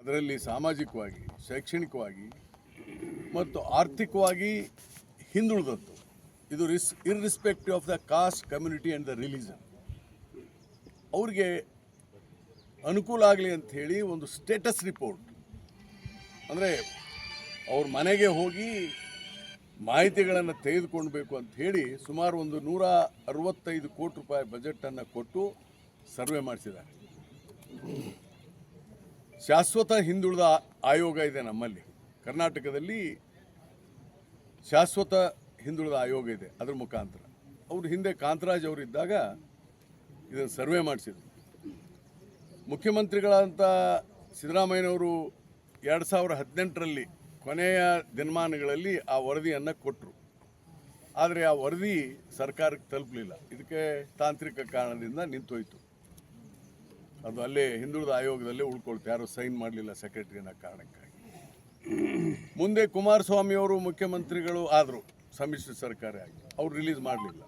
ಅದರಲ್ಲಿ ಸಾಮಾಜಿಕವಾಗಿ, ಶೈಕ್ಷಣಿಕವಾಗಿ ಮತ್ತು ಆರ್ಥಿಕವಾಗಿ ಹಿಂದುಳಿದದ್ದು. ಇದು irrespective of the caste, community and the religion. ಅವ್ರಿಗೆ ಅನುಕೂಲ ಆಗಲಿ ಅಂಥೇಳಿ ಒಂದು ಸ್ಟೇಟಸ್ ರಿಪೋರ್ಟ್, ಅಂದರೆ ಅವ್ರ ಮನೆಗೆ ಹೋಗಿ ಮಾಹಿತಿಗಳನ್ನು ತೆಗೆದುಕೊಳ್ಬೇಕು ಅಂಥೇಳಿ ಸುಮಾರು ಒಂದು 165 ಕೋಟಿ ರೂಪಾಯಿ ಬಜೆಟನ್ನು ಕೊಟ್ಟು ಸರ್ವೆ ಮಾಡಿಸಿದ್ದಾರೆ. ಶಾಶ್ವತ ಹಿಂದುಳಿದ ಆಯೋಗ ಇದೆ ನಮ್ಮಲ್ಲಿ, ಕರ್ನಾಟಕದಲ್ಲಿ ಶಾಶ್ವತ ಹಿಂದುಳಿದ ಆಯೋಗ ಇದೆ. ಅದರ ಮುಖಾಂತರ ಅವರು ಹಿಂದೆ ಕಾಂತರಾಜ್ ಅವರು ಇದ್ದಾಗ ಇದನ್ನು ಸರ್ವೆ ಮಾಡಿಸಿದರು. ಮುಖ್ಯಮಂತ್ರಿಗಳಂತ ಸಿದ್ದರಾಮಯ್ಯನವರು 2018ರಲ್ಲಿ ಕೊನೆಯ ದಿನಮಾನಗಳಲ್ಲಿ ಆ ವರದಿಯನ್ನು ಕೊಟ್ಟರು. ಆದರೆ ಆ ವರದಿ ಸರ್ಕಾರಕ್ಕೆ ತಲುಪಲಿಲ್ಲ. ಇದಕ್ಕೆ ತಾಂತ್ರಿಕ ಕಾರಣದಿಂದ ನಿಂತೋಯ್ತು. ಅದು ಅಲ್ಲೇ ಹಿಂದುಳಿದ ಆಯೋಗದಲ್ಲೇ ಉಳ್ಕೊಳ್ತು, ಯಾರು ಸೈನ್ ಮಾಡಲಿಲ್ಲ ಸೆಕ್ರೆಟರಿ ಅನ್ನೋ ಕಾರಣಕ್ಕಾಗಿ. ಮುಂದೆ ಕುಮಾರಸ್ವಾಮಿಯವರು ಮುಖ್ಯಮಂತ್ರಿಗಳು ಆದರು, ಸಮ್ಮಿಶ್ರ ಸರ್ಕಾರ ಆಗಿ, ಅವ್ರು ರಿಲೀಸ್ ಮಾಡಲಿಲ್ಲ.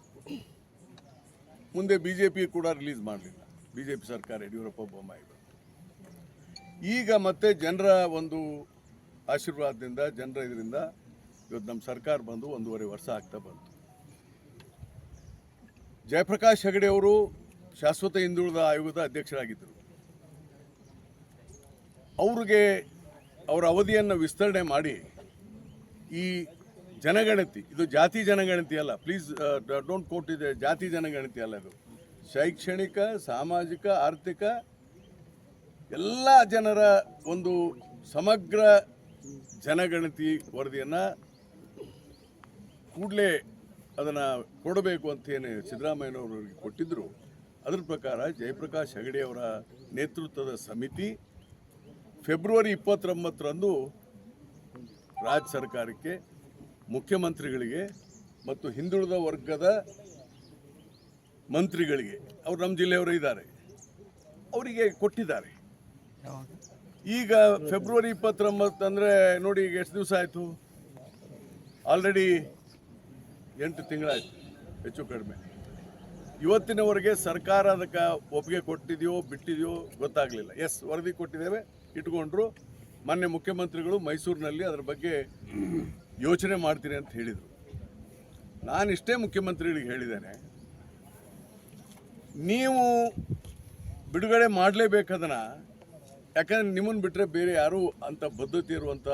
ಮುಂದೆ BJP ಕೂಡ ರಿಲೀಸ್ ಮಾಡಲಿಲ್ಲ, BJP ಸರ್ಕಾರ ಯಡಿಯೂರಪ್ಪ ಬೊಮ್ಮಾಯಿ. ಈಗ ಮತ್ತೆ ಜನರ ಒಂದು ಆಶೀರ್ವಾದದಿಂದ, ಜನರ ಇದರಿಂದ ಇವತ್ತು ನಮ್ಮ ಸರ್ಕಾರ ಬಂದು 1.5 ವರ್ಷ ಆಗ್ತಾ ಬಂತು. ಜಯಪ್ರಕಾಶ್ ಹೆಗಡೆ ಅವರು ಶಾಶ್ವತ ಹಿಂದುಳಿದ ಆಯೋಗದ ಅಧ್ಯಕ್ಷರಾಗಿದ್ದರು. ಅವ್ರಿಗೆ ಅವರ ಅವಧಿಯನ್ನು ವಿಸ್ತರಣೆ ಮಾಡಿ ಈ ಜನಗಣತಿ, ಇದು ಜಾತಿ ಜನಗಣತಿ ಅಲ್ಲ, ಪ್ಲೀಸ್ ಡೋಂಟ್ ಕೋಟ್ ಇದೆ, ಜಾತಿ ಜನಗಣತಿ ಅಲ್ಲ, ಇದು ಶೈಕ್ಷಣಿಕ, ಸಾಮಾಜಿಕ, ಆರ್ಥಿಕ ಎಲ್ಲ ಜನರ ಒಂದು ಸಮಗ್ರ ಜನಗಣತಿ ವರದಿಯನ್ನು ಕೂಡಲೇ ಅದನ್ನು ಕೊಡಬೇಕು ಅಂತೇನು ಸಿದ್ದರಾಮಯ್ಯನವರಿಗೆ ಕೊಟ್ಟಿದ್ದರು. ಅದರ ಪ್ರಕಾರ ಜಯಪ್ರಕಾಶ್ ಹೆಗಡೆ ಅವರ ನೇತೃತ್ವದ ಸಮಿತಿ ಫೆಬ್ರವರಿ 29ರಂದು ರಾಜ್ಯ ಸರ್ಕಾರಕ್ಕೆ, ಮುಖ್ಯಮಂತ್ರಿಗಳಿಗೆ ಮತ್ತು ಹಿಂದುಳಿದ ವರ್ಗದ ಮಂತ್ರಿಗಳಿಗೆ, ಅವರು ನಮ್ಮ ಜಿಲ್ಲೆಯವರು ಇದ್ದಾರೆ, ಅವರಿಗೆ ಕೊಟ್ಟಿದ್ದಾರೆ. ಈಗ ಫೆಬ್ರವರಿ 29 ಅಂದರೆ ನೋಡಿ, ಈಗ ಎಷ್ಟು ದಿವಸ ಆಯಿತು? ಆಲ್ರೆಡಿ 8 ತಿಂಗಳಾಯಿತು ಹೆಚ್ಚು ಕಡಿಮೆ. ಇವತ್ತಿನವರೆಗೆ ಸರ್ಕಾರ ಅದಕ್ಕೆ ಒಪ್ಪಿಗೆ ಕೊಟ್ಟಿದೆಯೋ ಬಿಟ್ಟಿದೆಯೋ ಗೊತ್ತಾಗಲಿಲ್ಲ. ಎಸ್, ವರದಿ ಕೊಟ್ಟಿದ್ದೇವೆ, ಇಟ್ಕೊಂಡ್ರು. ಮೊನ್ನೆ ಮುಖ್ಯಮಂತ್ರಿಗಳು ಮೈಸೂರಿನಲ್ಲಿ ಅದರ ಬಗ್ಗೆ ಯೋಚನೆ ಮಾಡ್ತೀನಿ ಅಂತ ಹೇಳಿದರು. ನಾನಿಷ್ಟೇ ಮುಖ್ಯಮಂತ್ರಿಗಳಿಗೆ ಹೇಳಿದ್ದೇನೆ, ನೀವು ಬಿಡುಗಡೆ ಮಾಡಲೇಬೇಕದನ್ನು. ಯಾಕಂದರೆ ನಿಮ್ಮನ್ನು ಬಿಟ್ಟರೆ ಬೇರೆ ಯಾರೂ ಅಂಥ ಬದ್ಧತೆ ಇರುವಂಥ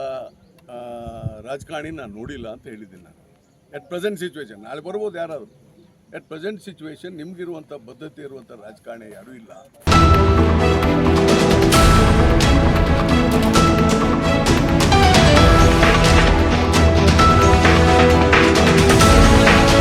ರಾಜಕಾರಣಿ ನಾನು ನೋಡಿಲ್ಲ ಅಂತ ಹೇಳಿದ್ದೀನಿ ನಾನು. ಎಟ್ ಪ್ರೆಸೆಂಟ್ ಸಿಚುವೇಶನ್, ನಾಳೆ ಬರ್ಬೋದು ಯಾರಾದರೂ, ಎಟ್ ಪ್ರೆಸೆಂಟ್ ಸಿಚುವೇಶನ್ ನಿಮಗಿರುವಂಥ ಬದ್ಧತೆ ಇರುವಂಥ ರಾಜಕಾರಣಿ ಯಾರೂ ಇಲ್ಲ.